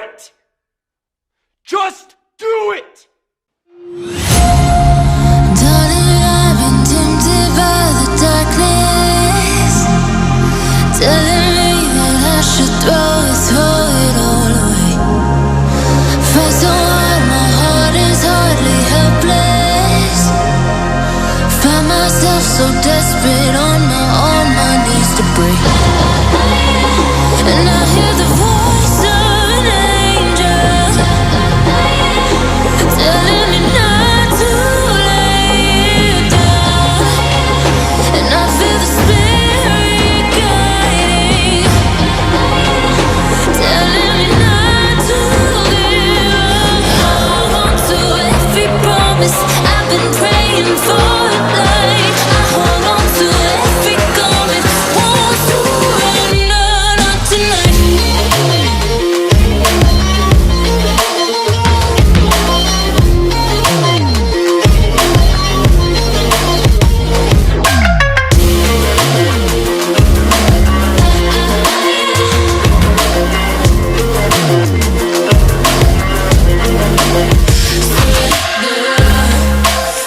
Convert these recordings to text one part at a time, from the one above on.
it! Just do it! Darling, I've been tempted by the darkness, telling me that I should throw it all away. Fight so hard, my heart is hardly helpless. Find myself so desperate on my knees to break. And I hear the voice of an angel telling me not to lay it down. And I feel the spirit guiding, telling me not to give up. Hold on to every promise I've been praying for tonight. I hold on to every comment, won't surrender, not tonight.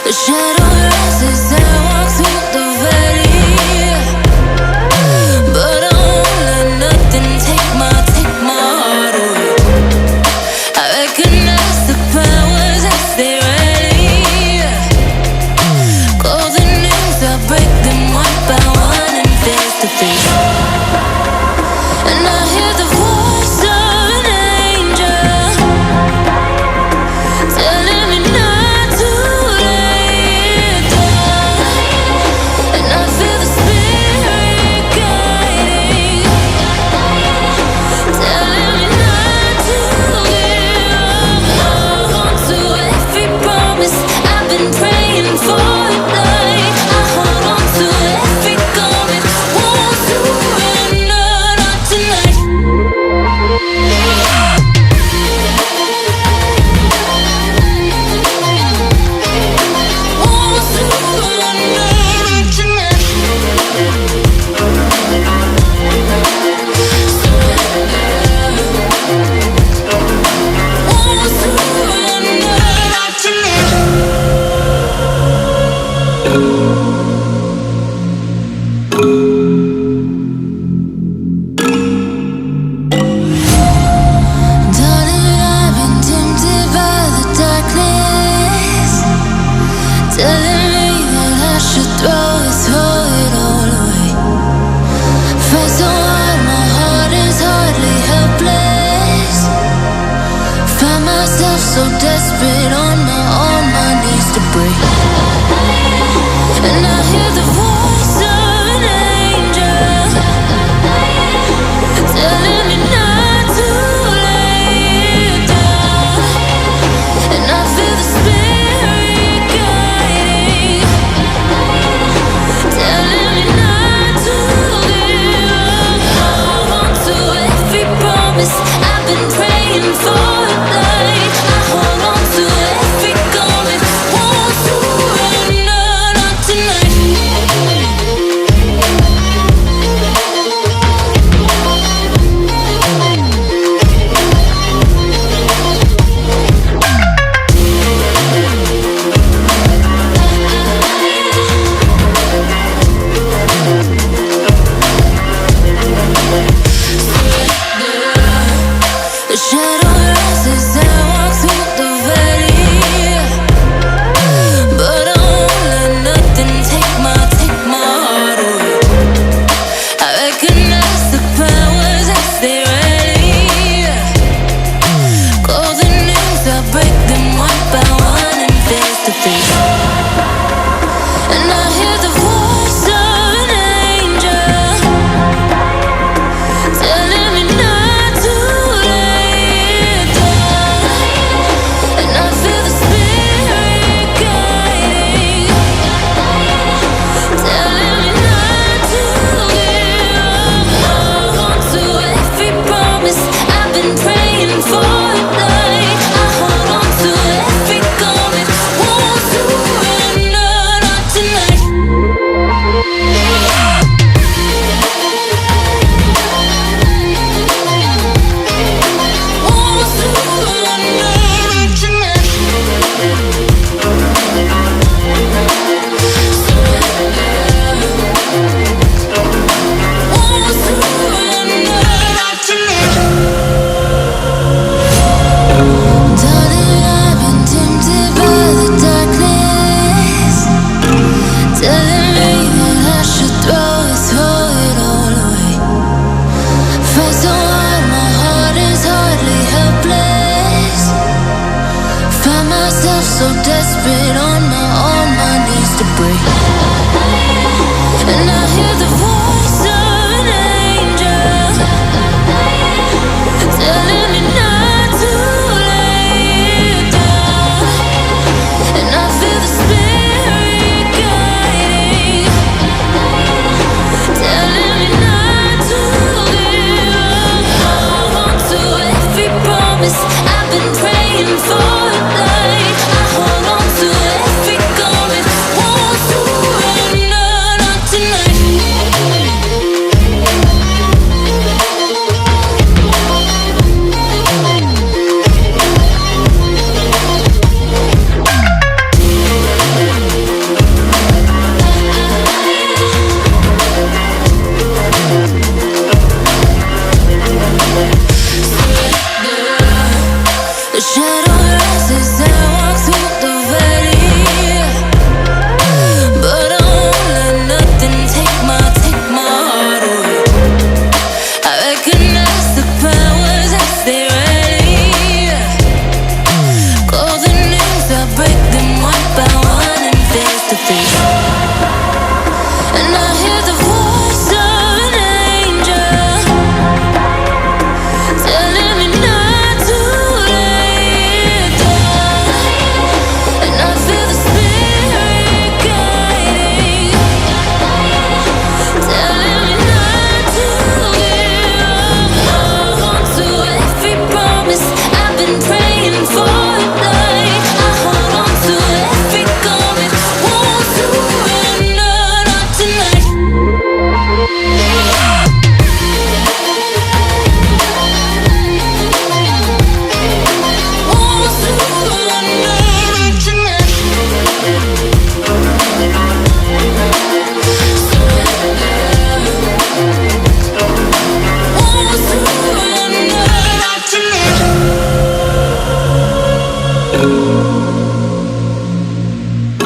The shadow rises and I walk through the valley, but I won't let nothing take my heart away. I recognize the powers as they rally. Golden names, I break them one by one and face to face. And I hear the voice of an angel telling me not to lay it down. And I feel the spirit guiding, telling me not to give up. Hold on to every promise I've been praying for tonight. I hold on to every comment, won't surrender, not tonight. Won't surrender, not tonight. Won't surrender, not tonight. Darling, I've been tempted by the darkness, telling me that I should throw it all away. Fight so hard, my heart is hardly helpless. Find myself so desperate on my knees to break. And I hear the voice of an angel telling me not to lay it down. And I feel the spirit guiding, telling me not to give up. Hold on to every promise I've been praying for tonight. I hold on to every comment, won't surrender, not tonight. The shadow rises and I walk through the valley, but I won't let nothing take my heart away. I recognize the powers as they rally. Golden names, I break them one by one and face to face. And I hear the voice of an angel telling me not to lay it down. And I feel the spirit guiding, telling me not to give up. Hold on to every promise I've been praying for tonight. I hold on to every comment, won't surrender, not tonight.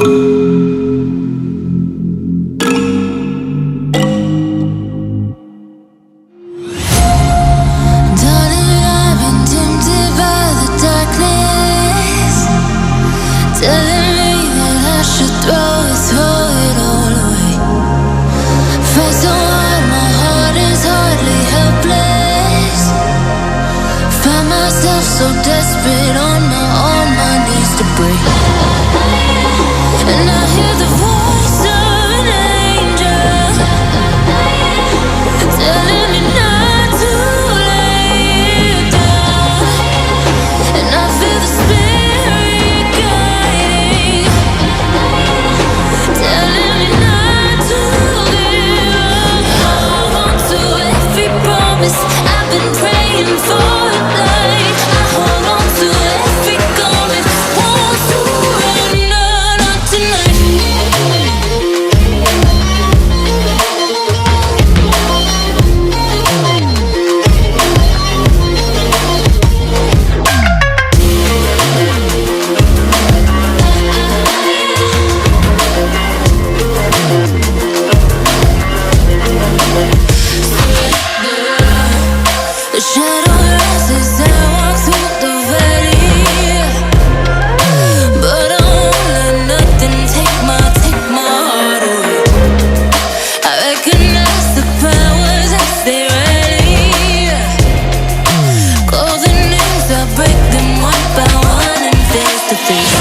Darling, I've been tempted by the darkness, telling me that I should throw it all away. Fight so hard, my heart is hardly helpless. Find myself so desperate on my knees to break. And I hear the voice of an angel telling me not to lay it down. And I feel the spirit guiding, telling me not to give up. Hold on to every promise I've been praying for at night. I hold on to every garment, won't surrender, not tonight. The shadow rises and I walk through the valley, but I won't let nothing take my heart away. I recognize the powers as they rally, call the names, I break them one by one and face to face.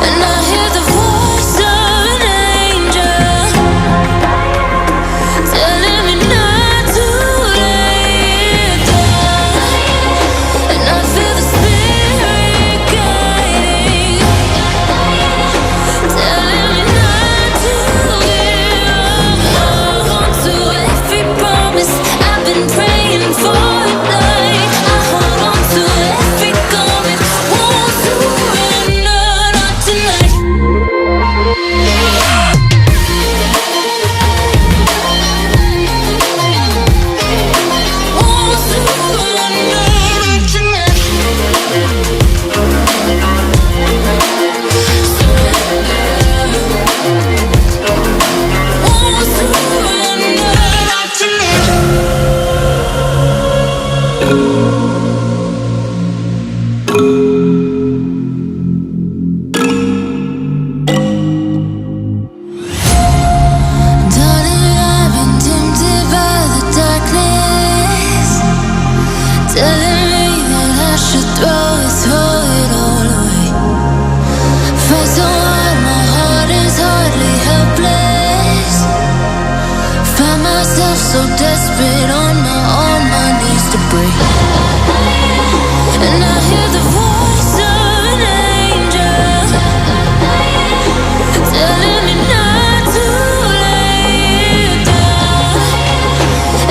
And I hear the voice of an angel telling me not to lay it down. And I feel the spirit guiding, telling me not to give up. Hold on to every promise I've been praying for at night. I hold on to every garment, won't surrender, not tonight. Won't surrender, not tonight. Won't surrender, not tonight. Darling, I've been tempted by the darkness, telling me that I should throw it all away. Fight so hard, my heart is hardly helpless. Find myself so desperate on my knees to break. And I hear the voice of an angel telling me not to lay it down.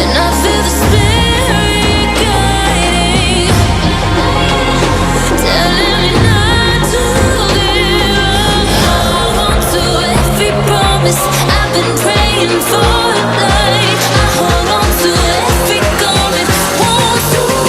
And I feel the spirit guiding, telling me not to give up. Hold on to every promise I've been praying for at night. I hold on to every garment, won't surrender.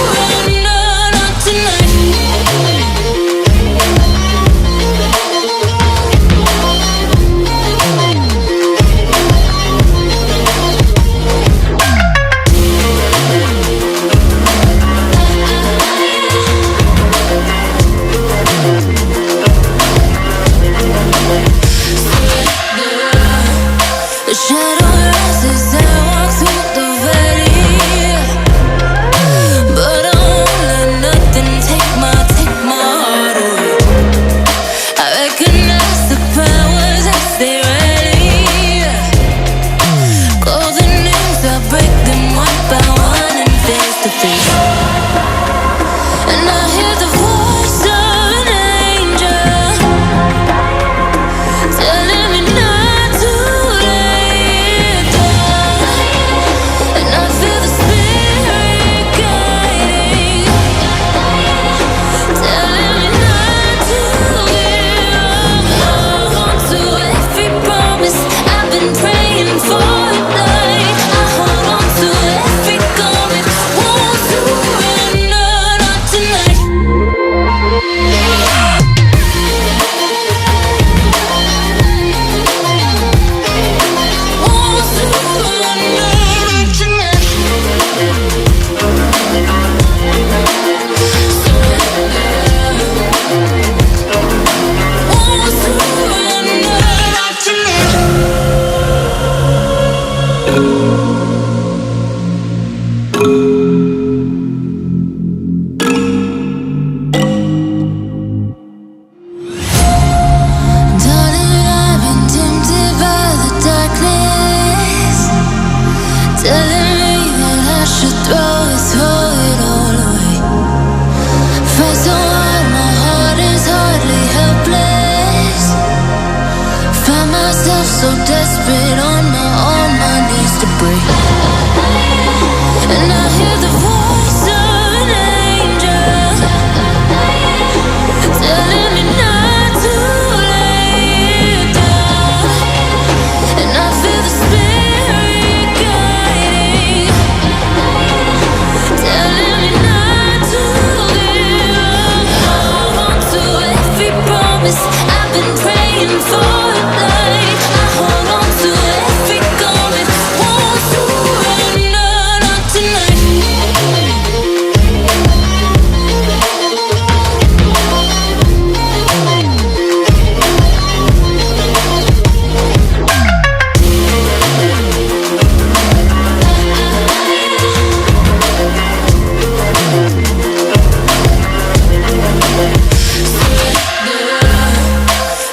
so desperate on my knees to break. And I hear the voice of an angel telling me not to lay down. And I feel the spirit guiding, telling me not to give up. Hold on to every promise I've been praying for at night. I hold on to every garment, won't surrender, not tonight.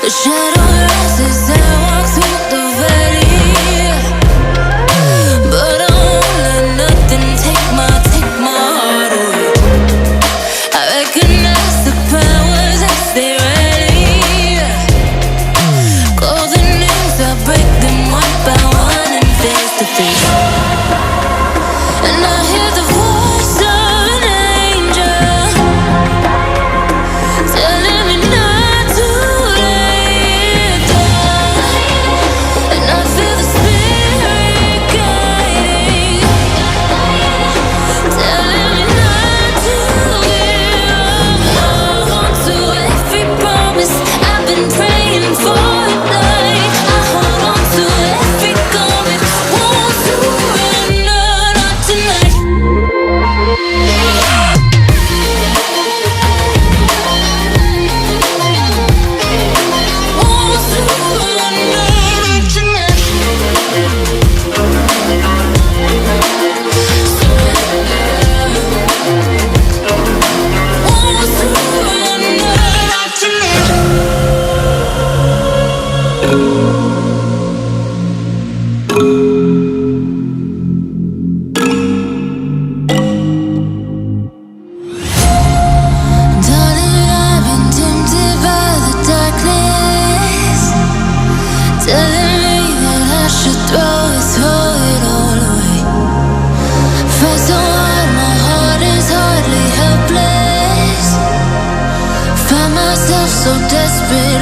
The shadow rises and I walk through the valley, but I won't let nothing take my heart away. I recognize the powers as they rally. Golden names, I break them one by one and face to face. And I hear the voice of an angel telling me not to lay down. And I feel the spirit guiding, telling me not to give up. Hold on to every promise I've been praying for at night. I hold on to every garment, won't surrender, not tonight. Won't surrender, not tonight. Won't surrender, not tonight. Darling, I've been tempted by the darkness, telling me that I should throw it all away. Fight so hard, my heart is hardly helpless. Find myself so desperate